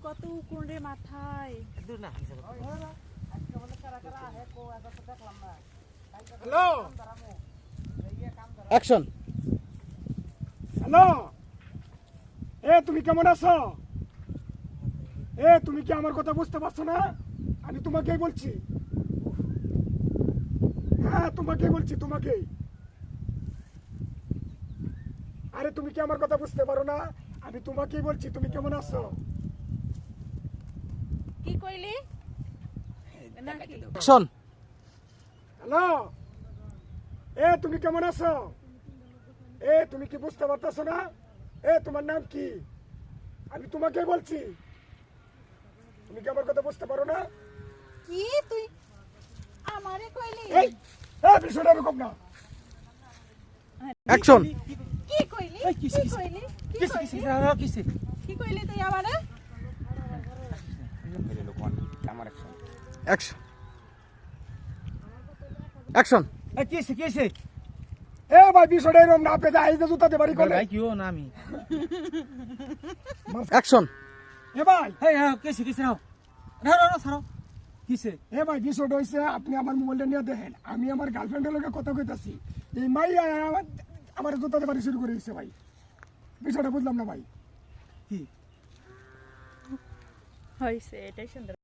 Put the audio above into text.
কত কোন রে মাথায় দূর না হ্যালো অ্যাকশন হ্যালো তুমি কেমন আছো তুমি কি আমার কথা বুঝতে পারছো না আমি তোমাকেই বলছি হ্যাঁ তোমাকেই বলছি তোমাকেই আরে তুমি কি আমার কথা বুঝতে পারো না আমি তোমাকেই বলছি তুমি কেমন আছো কি কইলি অ্যাকশন হ্যালো তুমি কেমন আছো তুমি কি বুঝতে পারতেছো না তোমার নাম কি আমি তোমাকেই বলছি তুমি কি আমার কথা বুঝতে পারো না কি তুই আমারে কইলি বিষয়টা এরকম না অ্যাকশন কি কইলি কি কইলি কি কইলি তুই আমারে অ্যাকশন অ্যাকশন কিসে ভাই বিষয়টা এরকম না পেয়ে যায় যে জুতাতে বাড়ি করে ভাই কিও না আমি অ্যাকশন ভাই কিসে নাও ছাড়ো কিসে ভাই বিষয়টা হইছে আপনি আমার মোবাইলটা নিয়ে দেখেন আমি আমার গার্লফ্রেন্ডের লগে কথা কইতাছি এই মাই আমার জুতাতে বাড়ি শুরু করে দিচ্ছে ভাই বিষয়টা বুঝলাম না ভাই কি হইছে এটাই সুন্দর